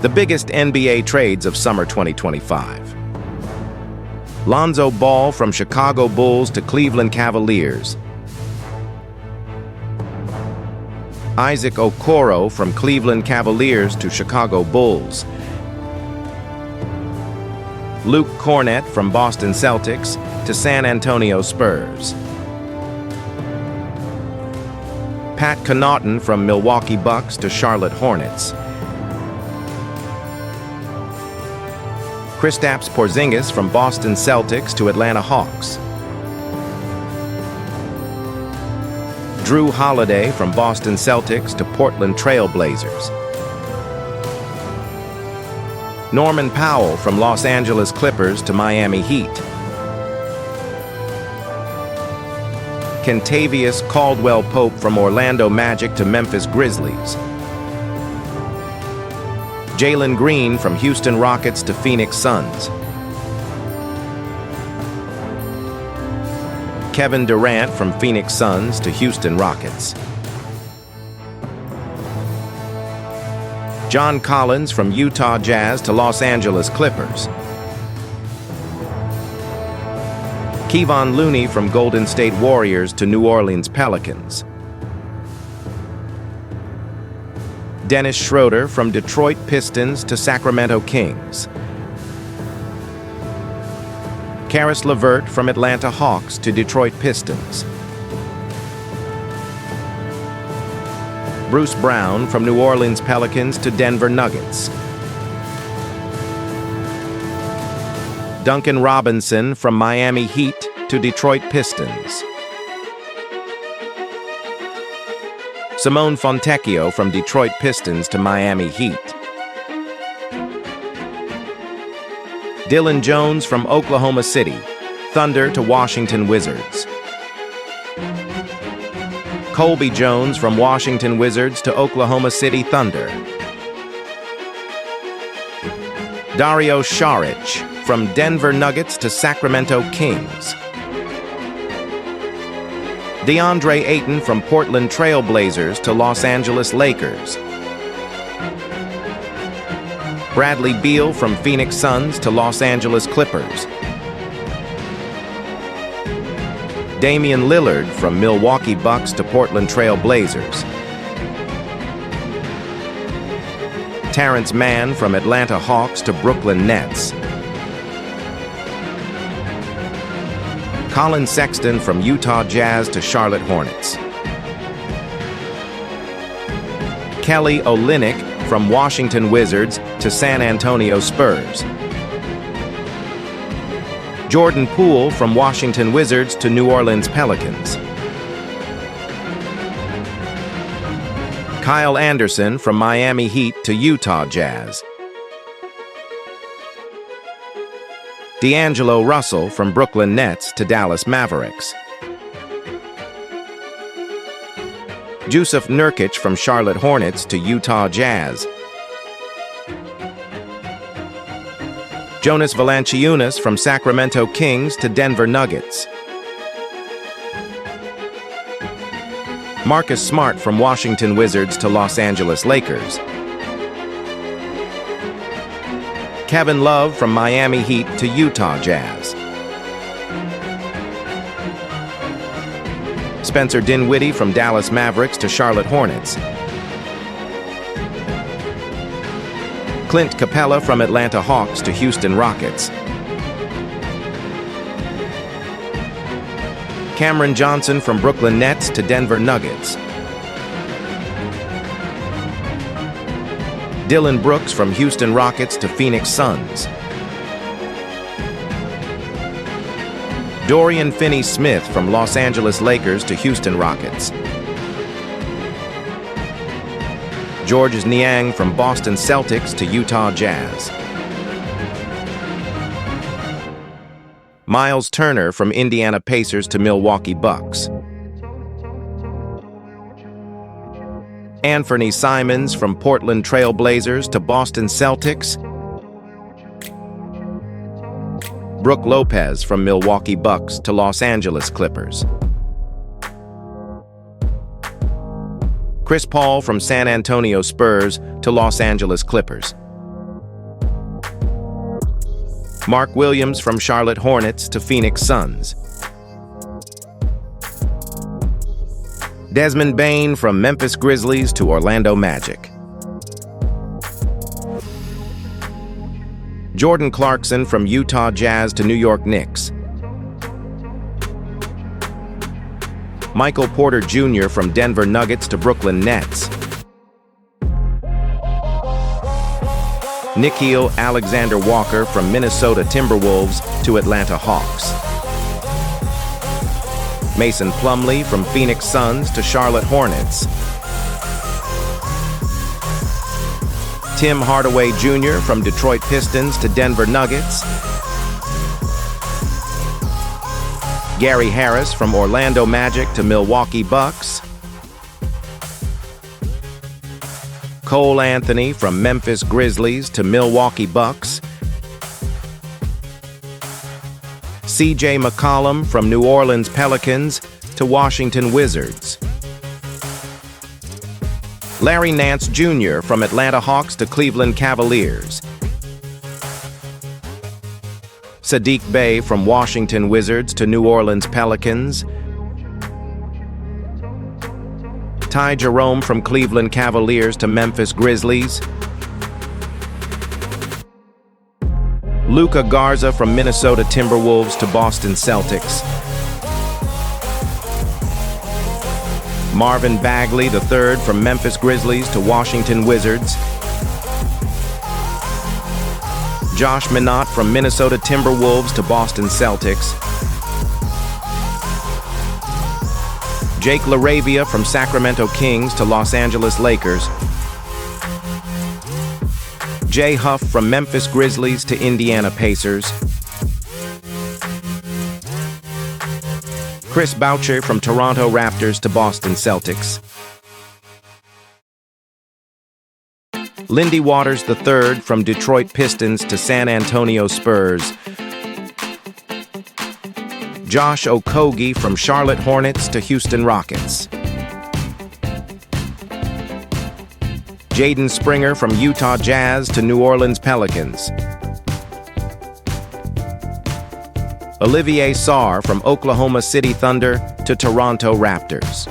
The biggest NBA trades of summer 2025. Lonzo Ball from Chicago Bulls to Cleveland Cavaliers. Isaac Okoro from Cleveland Cavaliers to Chicago Bulls. Luke Kornet from Boston Celtics to San Antonio Spurs. Pat Connaughton from Milwaukee Bucks to Charlotte Hornets. Kristaps Porzingis from Boston Celtics to Atlanta Hawks. Drew Holiday from Boston Celtics to Portland Trail Blazers. Norman Powell from Los Angeles Clippers to Miami Heat. Kentavious Caldwell-Pope from Orlando Magic to Memphis Grizzlies. Jalen Green from Houston Rockets to Phoenix Suns. Kevin Durant from Phoenix Suns to Houston Rockets. John Collins from Utah Jazz to Los Angeles Clippers. Kevon Looney from Golden State Warriors to New Orleans Pelicans. Dennis Schroeder from Detroit Pistons to Sacramento Kings. Karis LeVert from Atlanta Hawks to Detroit Pistons. Bruce Brown from New Orleans Pelicans to Denver Nuggets. Duncan Robinson from Miami Heat to Detroit Pistons. Simone Fontecchio from Detroit Pistons to Miami Heat. Dylan Jones from Oklahoma City Thunder to Washington Wizards. Colby Jones from Washington Wizards to Oklahoma City Thunder. Dario Saric from Denver Nuggets to Sacramento Kings. DeAndre Ayton from Portland Trail Blazers to Los Angeles Lakers. Bradley Beal from Phoenix Suns to Los Angeles Clippers. Damian Lillard from Milwaukee Bucks to Portland Trail Blazers. Terrence Mann from Atlanta Hawks to Brooklyn Nets. Colin Sexton from Utah Jazz to Charlotte Hornets. Kelly Olynyk from Washington Wizards to San Antonio Spurs. Jordan Poole from Washington Wizards to New Orleans Pelicans. Kyle Anderson from Miami Heat to Utah Jazz. D'Angelo Russell from Brooklyn Nets to Dallas Mavericks. Jusuf Nurkic from Charlotte Hornets to Utah Jazz. Jonas Valanciunas from Sacramento Kings to Denver Nuggets. Marcus Smart from Washington Wizards to Los Angeles Lakers. Kevin Love from Miami Heat to Utah Jazz. Spencer Dinwiddie from Dallas Mavericks to Charlotte Hornets. Clint Capella from Atlanta Hawks to Houston Rockets. Cameron Johnson from Brooklyn Nets to Denver Nuggets. Dylan Brooks from Houston Rockets to Phoenix Suns. Dorian Finney-Smith from Los Angeles Lakers to Houston Rockets. Georges Niang from Boston Celtics to Utah Jazz. Miles Turner from Indiana Pacers to Milwaukee Bucks. Anthony Simons from Portland Trail Blazers to Boston Celtics. Brook Lopez from Milwaukee Bucks to Los Angeles Clippers. Chris Paul from San Antonio Spurs to Los Angeles Clippers. Mark Williams from Charlotte Hornets to Phoenix Suns. Desmond Bane from Memphis Grizzlies to Orlando Magic. Jordan Clarkson from Utah Jazz to New York Knicks. Michael Porter Jr. from Denver Nuggets to Brooklyn Nets. Nickeil Alexander-Walker from Minnesota Timberwolves to Atlanta Hawks. Mason Plumlee from Phoenix Suns to Charlotte Hornets. Tim Hardaway Jr. from Detroit Pistons to Denver Nuggets. Gary Harris from Orlando Magic to Milwaukee Bucks. Cole Anthony from Memphis Grizzlies to Milwaukee Bucks. C.J. McCollum from New Orleans Pelicans to Washington Wizards. Larry Nance Jr. from Atlanta Hawks to Cleveland Cavaliers. Saddiq Bey from Washington Wizards to New Orleans Pelicans. Ty Jerome from Cleveland Cavaliers to Memphis Grizzlies. Luka Garza from Minnesota Timberwolves to Boston Celtics. Marvin Bagley III from Memphis Grizzlies to Washington Wizards. Josh Minott from Minnesota Timberwolves to Boston Celtics. Jake LaRavia from Sacramento Kings to Los Angeles Lakers. Jay Huff from Memphis Grizzlies to Indiana Pacers. Chris Boucher from Toronto Raptors to Boston Celtics. Lindy Waters III from Detroit Pistons to San Antonio Spurs. Josh Okogie from Charlotte Hornets to Houston Rockets. Jaden Springer from Utah Jazz to New Orleans Pelicans. Olivier Sarr from Oklahoma City Thunder to Toronto Raptors.